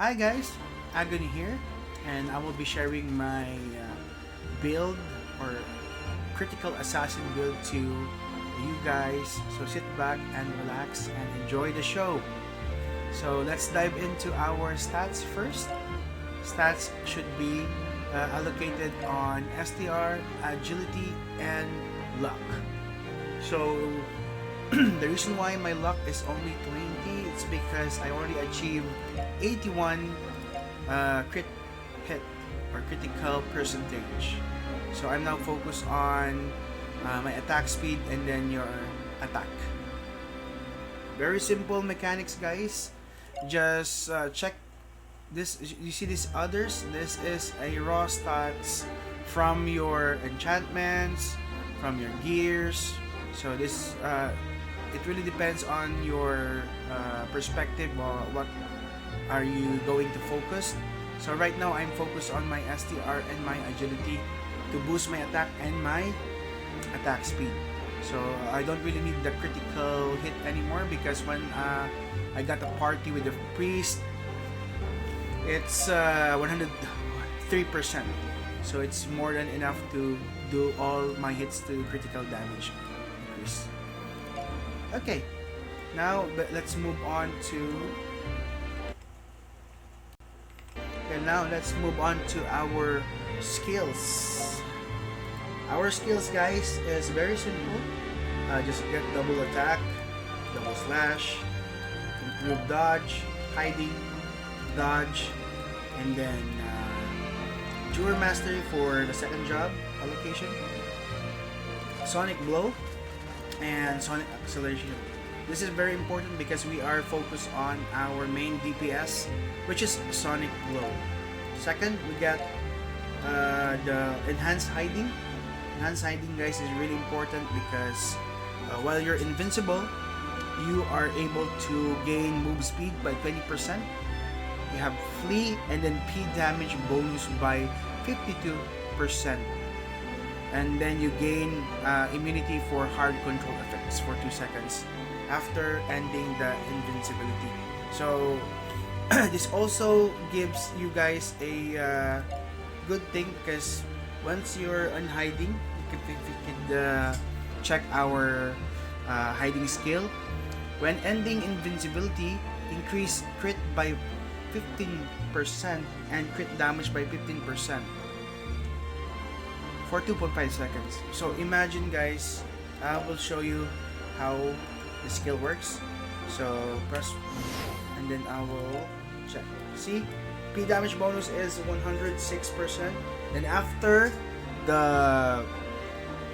Hi guys, Agony here, and I will be sharing my build or critical assassin build to you guys. So sit back and relax and enjoy the show. So let's dive into our stats first. Stats should be allocated on STR, agility, and luck. So the reason why my luck is only 20 is because I already achieved 81 crit hit or critical percentage. So I'm now focused on my attack speed and then your attack. Very simple mechanics, guys. Just check this. You see these others? This is a raw stats from your enchantments, from your gears. So this it really depends on your perspective or what are you going to focus. So right now I'm focused on my STR and my agility to boost my attack and my attack speed. So I don't really need the critical hit anymore because when I got a party with the priest, it's 103%. So it's more than enough to do all my hits to critical damage increase. Okay, now let's move on to our skills. Our skills, guys, is very simple. Just get double attack, double slash, improve dodge, hiding, dodge, and then Jewel Mastery for the second job allocation, Sonic Blow, and Sonic Acceleration. This is very important because we are focused on our main DPS, which is Sonic Blow. Second, we got the Enhanced Hiding. Enhanced Hiding, guys, is really important because while you're invincible, you are able to gain move speed by 20%. You have Flee and then P damage bonus by 52%. And then you gain immunity for hard control effects for 2 seconds after ending the invincibility. So this also gives you guys a good thing because once you're on hiding, you can check our hiding skill. When ending invincibility, increase crit by 15% and crit damage by 15%. For 2.5 seconds. So imagine, guys, I will show you how the skill works. So press and then I will check. See, P damage bonus is 106%. Then after the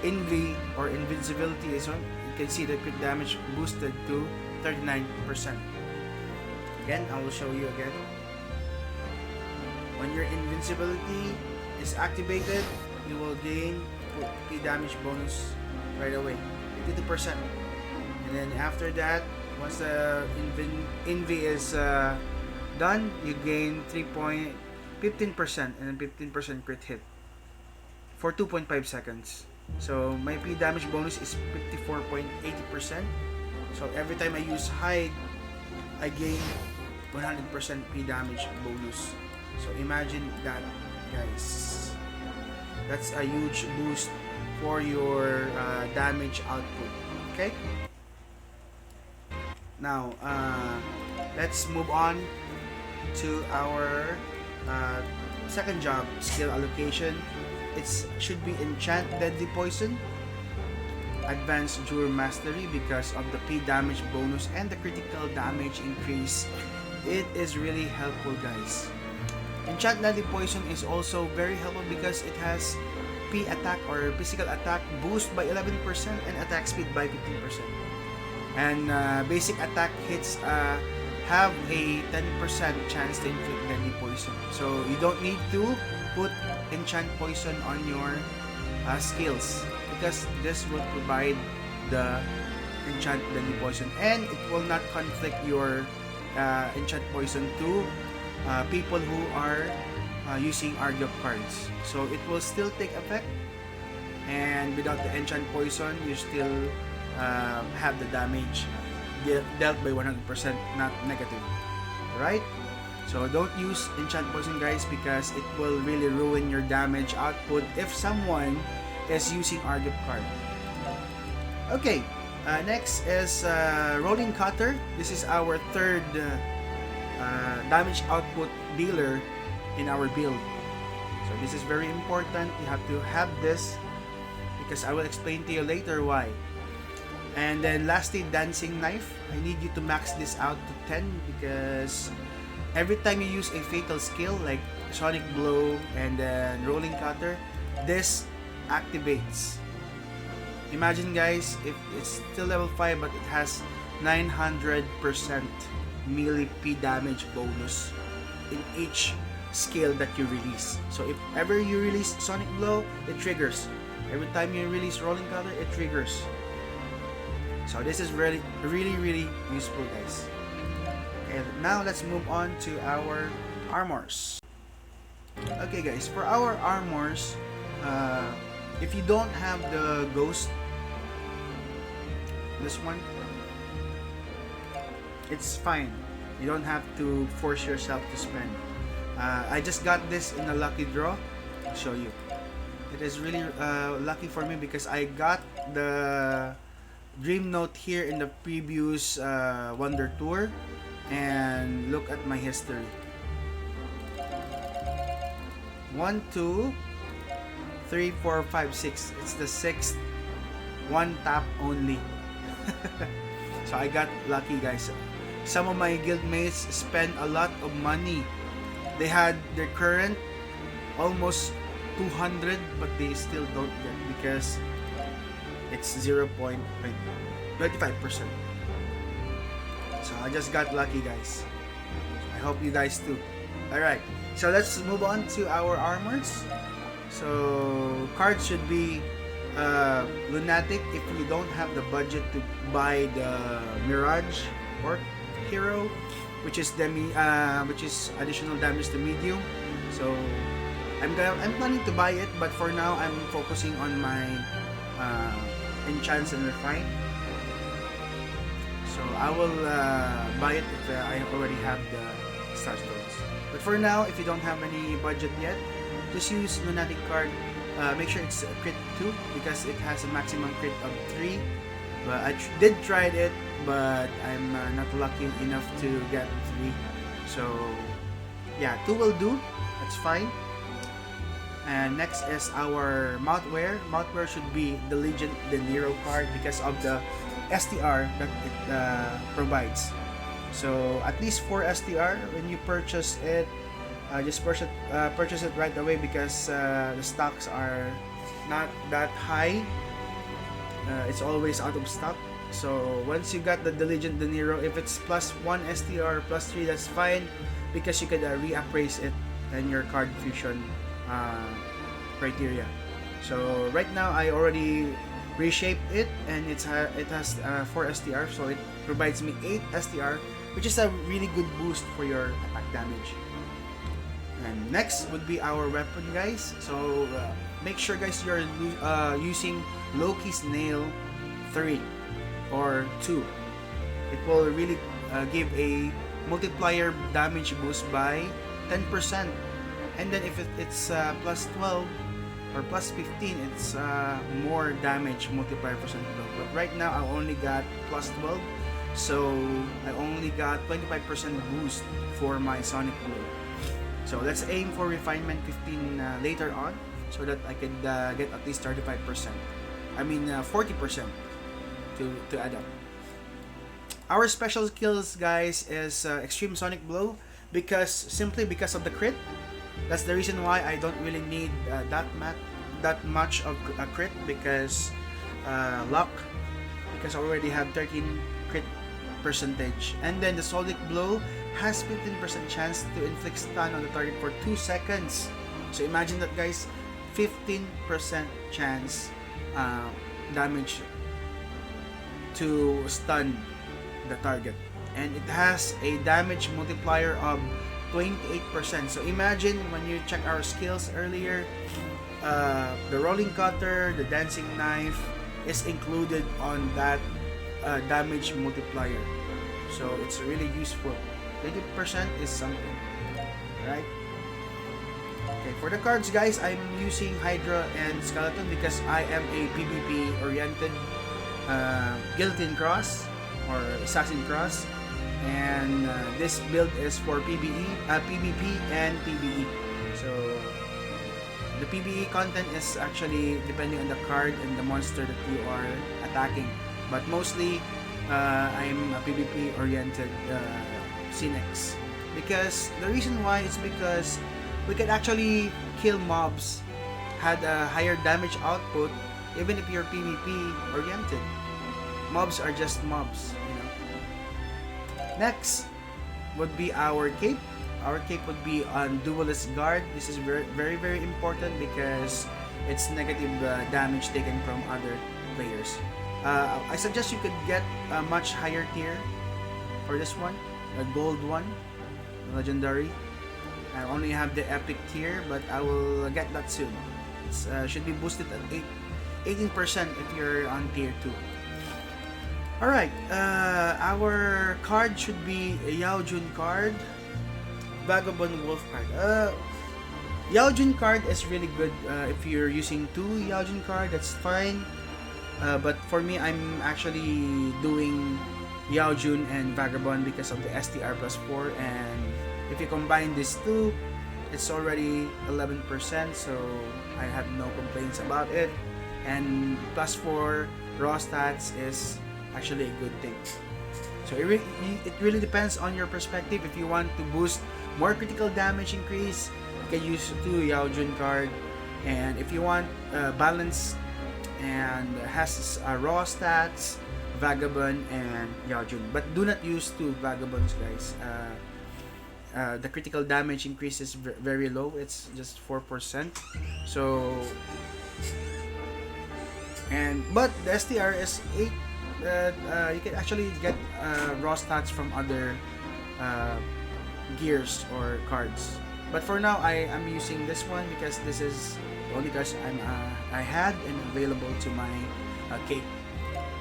Envy or invincibility is on, you can see the crit damage boosted to 39%. Again, I will show you again. When your invincibility is activated, you will gain P damage bonus right away, 52%. And then after that, once the Envy is done, you gain 15% and then 15% crit hit for 2.5 seconds. So my P damage bonus is 54.80%. So every time I use hide, I gain 100% P damage bonus. So imagine that, guys. That's a huge boost for your damage output. Okay. Now let's move on to our second job skill allocation. It should be Enchant Deadly Poison, Advanced Jewel Mastery because of the P damage bonus and the critical damage increase. It is really helpful, guys. Enchant Deadly Poison is also very helpful because it has P attack or physical attack boost by 11% and attack speed by 15%. And basic attack hits have a 10% chance to inflict deadly poison. So you don't need to put enchant poison on your skills because this will provide the enchant deadly poison and it will not conflict your enchant poison to people who are using Argyop cards. So it will still take effect, and without the enchant poison, you still have the damage dealt by 100%, not negative. Right? So don't use enchant poison, guys, because it will really ruin your damage output if someone is using Argyp card. Okay, next is Rolling Cutter. This is our third damage output dealer in our build. So this is very important. You have to have this because I will explain to you later why. And then lastly, Dancing Knife. I need you to max this out to 10 because every time you use a fatal skill like Sonic Blow and then Rolling Cutter, this activates. Imagine, guys, if it's still level 5 but it has 900% melee P damage bonus in each skill that you release. So if ever you release Sonic Blow, it triggers. Every time you release Rolling Cutter, it triggers. So this is really useful, guys. Okay, now let's move on to our armors. Okay, guys, for our armors, if you don't have the ghost, this one, it's fine. You don't have to force yourself to spend. I just got this in a lucky draw. I'll show you. It is really lucky for me because I got the Dream Note here in the previous Wonder Tour, and look at my history. 1, 2, 3, 4, 5, 6. It's the 6th one tap only. So I got lucky, guys. Some of my guildmates spent a lot of money. They had their current almost 200, but they still don't get because it's 0.25%. So I just got lucky, guys. I hope you guys too. Alright, so let's move on to our armors. So cards should be Lunatic if you don't have the budget to buy the Mirage or Hero, which is additional damage to medium. So I'm planning to buy it, but for now I'm focusing on my Enchants and Refine. So I will buy it if I already have the Star Stones. But for now, if you don't have any budget yet, just use Lunatic card. Make sure it's a crit 2 because it has a maximum crit of 3. But I did try it, but I'm not lucky enough to get 3. So yeah, 2 will do. That's fine. And next is our Mountwear. Mountwear should be the Legend De Niro card because of the STR that it provides. So at least 4 STR when you purchase it. Just purchase it right away because the stocks are not that high. It's always out of stock. So once you got the Legend De Niro, if it's plus 1 STR, plus 3, that's fine because you could reappraise it and your card fusion criteria. So right now I already reshaped it and it has 4 STR, so it provides me 8 STR, which is a really good boost for your attack damage. And next would be our weapon, guys. So make sure, guys, you're using Loki's Nail 3 or 2. It will really give a multiplier damage boost by 10%. And then if it's plus 12 or plus 15, it's more damage multiplier percent. But right now I only got plus 12, so I only got 25% boost for my Sonic Blow. So let's aim for refinement 15 later on, so that I could get at least 35%. I mean 40% to add up. Our special skills, guys, is Extreme Sonic Blow simply because of the crit. That's the reason why I don't really need that much of a crit because luck, because I already have 13 crit percentage. And then the Sonic Blow has 15% chance to inflict stun on the target for 2 seconds. So imagine that, guys, 15% chance damage to stun the target, and it has a damage multiplier of 28%. So imagine when you check our skills earlier, the Rolling Cutter, the Dancing Knife is included on that damage multiplier. So it's really useful. 20% is something. right? Okay, for the cards, guys, I'm using Hydra and Skeleton because I am a PvP oriented Guillotine Cross or Assassincross, and this build is for PvP and PvE. So the PvE content is actually depending on the card and the monster that you are attacking, but mostly I'm a PvP oriented Cinex, because the reason why is because we can actually kill mobs, had a higher damage output even if you're PvP oriented. Mobs are just mobs, you know. Next would be our cape. Our cape would be on Duelist Guard. This is very important because it's negative damage taken from other players. I suggest you could get a much higher tier for this one, a gold one, legendary. I only have the epic tier, but I will get that soon. It should be boosted at 18% if you're on tier 2. Alright, our card should be a Yao Jun card, Vagabond Wolf card. Yao Jun card is really good if you're using 2 Yao Jun card, that's fine. But for me, I'm actually doing Yao Jun and Vagabond because of the STR plus 4, and if you combine these two, it's already 11%, so I have no complaints about it. And plus 4 raw stats is actually a good thing. So it really depends on your perspective. If you want to boost more critical damage increase, you can use 2 Yao Jun card. And if you want balance and has raw stats, Vagabond and Yao Jun. But do not use 2 Vagabonds, guys. The critical damage increase is very low. It's just 4%. So, but the STR is 8. You can actually get raw stats from other gears or cards. But for now, I am using this one because this is the only cards I had and available to my cape.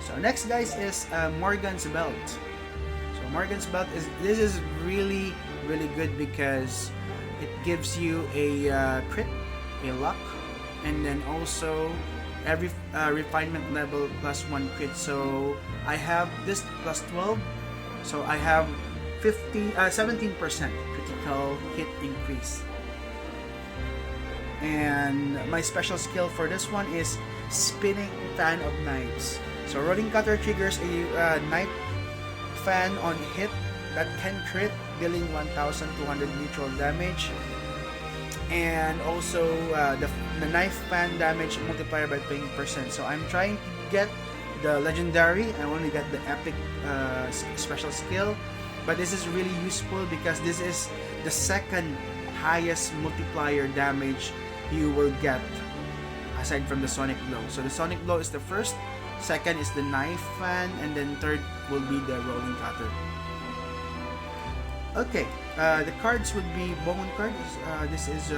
So next, guys, is Morgan's Belt. So Morgan's Belt is really good because it gives you a crit, a luck, and then also every refinement level plus 1 crit. So I have this plus 12, so I have 17% critical hit increase. And my special skill for this one is Spinning Fan of Knives. So Rolling Cutter triggers a knife fan on hit that can crit, dealing 1,200 neutral damage, and also the knife fan damage multiplier by 20%. So I'm trying to get the legendary. I only got the epic special skill, but this is really useful because this is the second highest multiplier damage you will get aside from the Sonic Blow. So the Sonic Blow is the first, second is the knife fan, and then third will be the Rolling Cutter. Okay, the cards would be Bone card. This is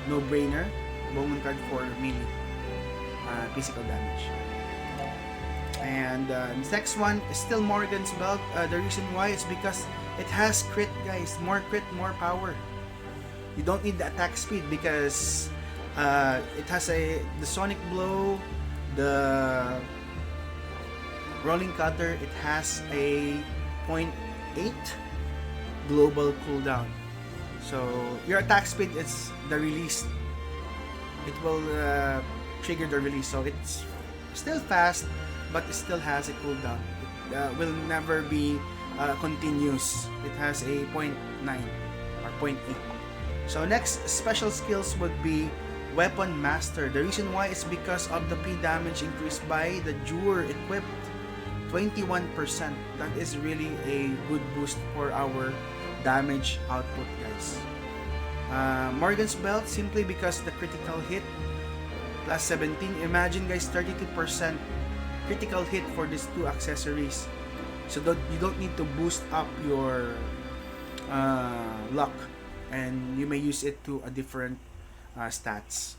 no-brainer. Bone card for melee physical damage. And the next one is still Morgan's Belt. The reason why is because it has crit, guys. More crit, more power. You don't need the attack speed because it has the Sonic Blow, the Rolling Cutter. It has a 0.8 global cooldown. So your attack speed is the release. It will trigger the release. So it's still fast, but it still has a cooldown. It will never be continuous. It has a 0.9 or 0.8. So next special skills would be Weapon Master. The reason why is because of the P damage increased by the Jur equipped 21%. That is really a good boost for our damage output, guys. Morgan's Belt, simply because the critical hit plus 17. Imagine, guys, 32% critical hit for these two accessories. So you don't need to boost up your luck, and you may use it to a different stats.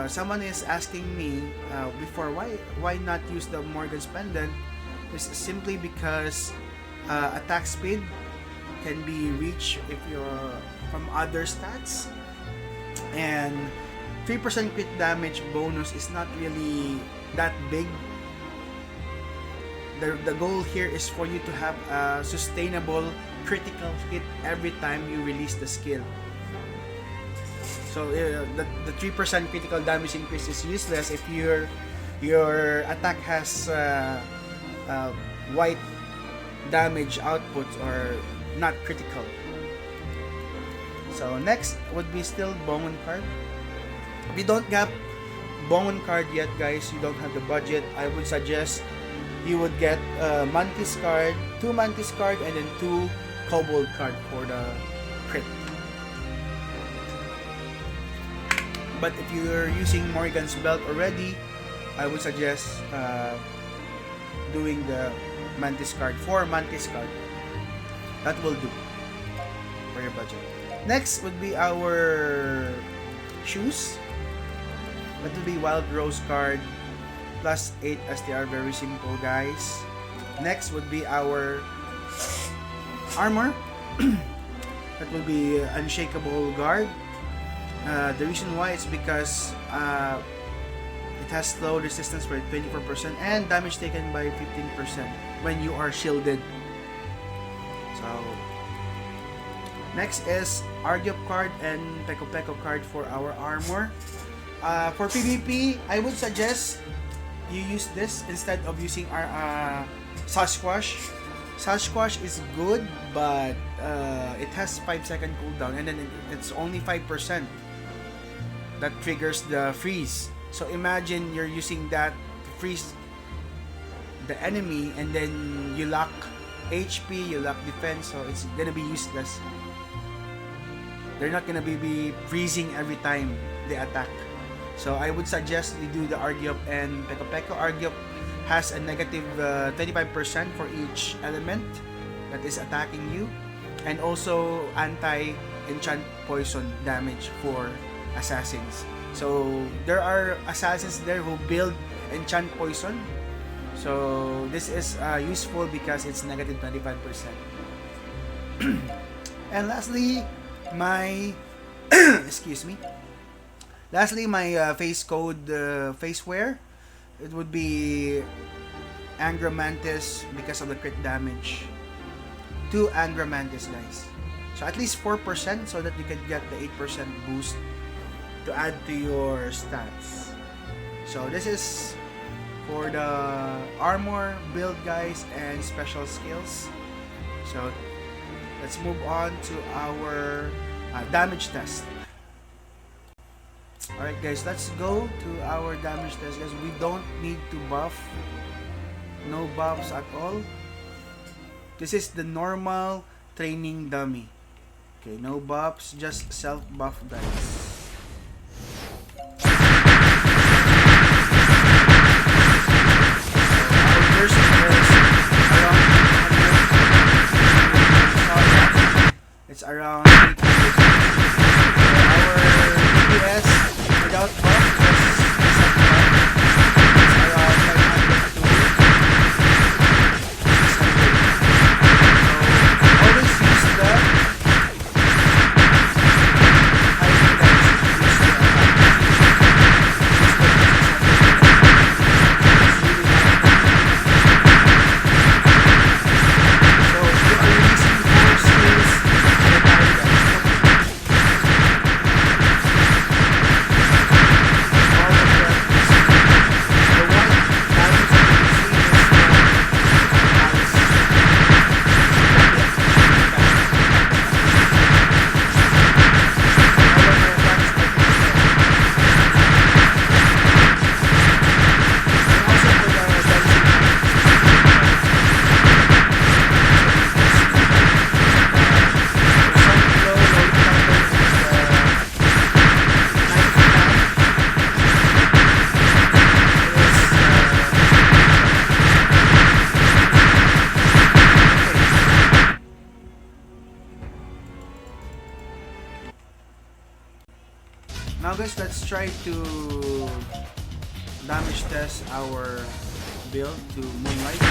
Someone is asking me before why not use the Morgan's Pendant. It's simply because attack speed can be reached if you're from other stats, and 3% crit damage bonus is not really that big. The goal here is for you to have a sustainable critical hit every time you release the skill. So the 3% critical damage increase is useless if your attack has white damage output or not critical. So next would be still Bongon card. If you don't get Bongon card yet, guys, you don't have the budget, I would suggest you would get Mantis card, 2 Mantis card, and then 2 Kobold card for the crit. But if you're using Morrigan's belt already, I would suggest doing the Mantis card, 4 Mantis card. That will do for your budget. Next would be our shoes. That will be Wild Rose card, plus 8 STR, very simple, guys. Next would be our armor. That will be Unshakable Guard. The reason why is because it has slow resistance for 24% and damage taken by 15% when you are shielded. So next is Argyop card and Peko Peko card for our armor. For PvP, I would suggest you use this instead of using our Sasquatch. Sasquatch is good, but it has 5-second cooldown, and then it's only 5% that triggers the freeze. So imagine you're using that to freeze the enemy, and then you lock HP, you lock defense, so it's gonna be useless. They're not gonna be freezing every time they attack. So I would suggest you do the Argyop and Peko Peko. Argyop has a negative 25% for each element that is attacking you, and also anti-enchant poison damage for assassins. So there are assassins there who build enchant poison. So this is useful because it's negative 25%. And lastly, my excuse me. Lastly, my face code face wear. It would be Angra Mantis because of the crit damage. 2 Angra Mantis, guys. So at least 4% so that you can get the 8% boost to add to your stats. So this is for the armor build, guys, and special skills. So let's move on to our damage test. Alright, guys, let's go to our damage test, guys. We don't need to buff. No buffs at all. This is the normal training dummy. Okay, no buffs, just self-buff, guys. It's around 800. Our DPS without buff is around 500 to 600. So always use the Now guys, let's try to damage test our build to Moonlight.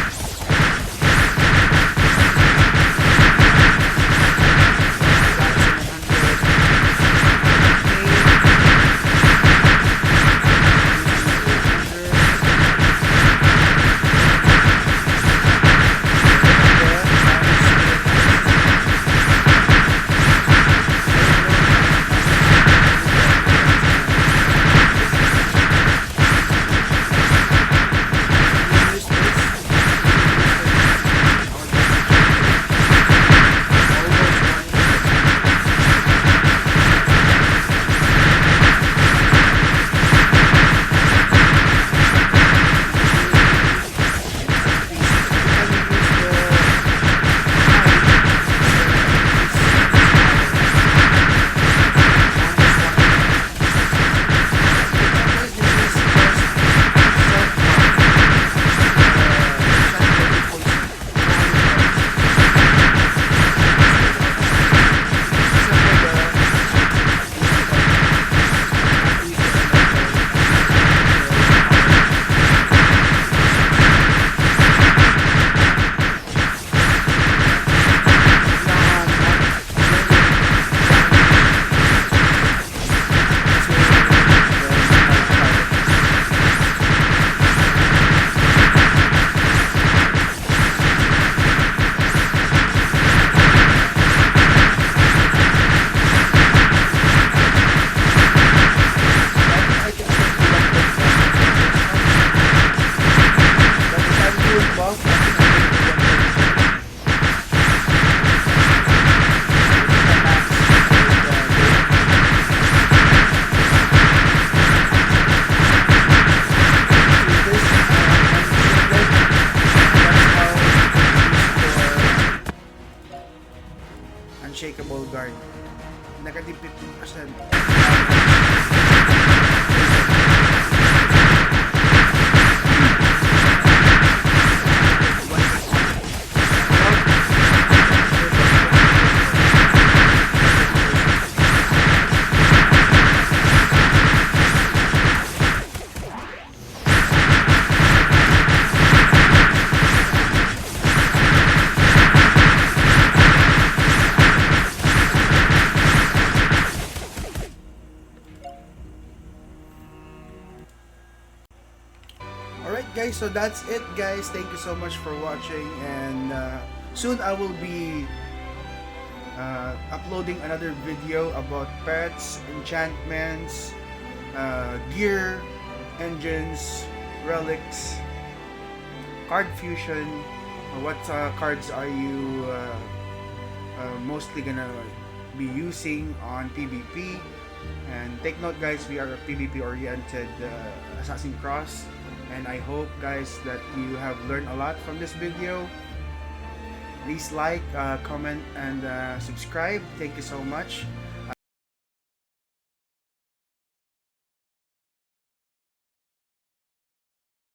guard. Negative 15%. Alright guys, so that's it guys. Thank you so much for watching, and soon I will be uploading another video about pets, enchantments, gear, engines, relics, card fusion. What cards are you mostly gonna be using on PvP? And take note guys, we are a PvP oriented Assassincross, and I hope guys that you have learned a lot from this video. Please like, comment, and subscribe. Thank you so much.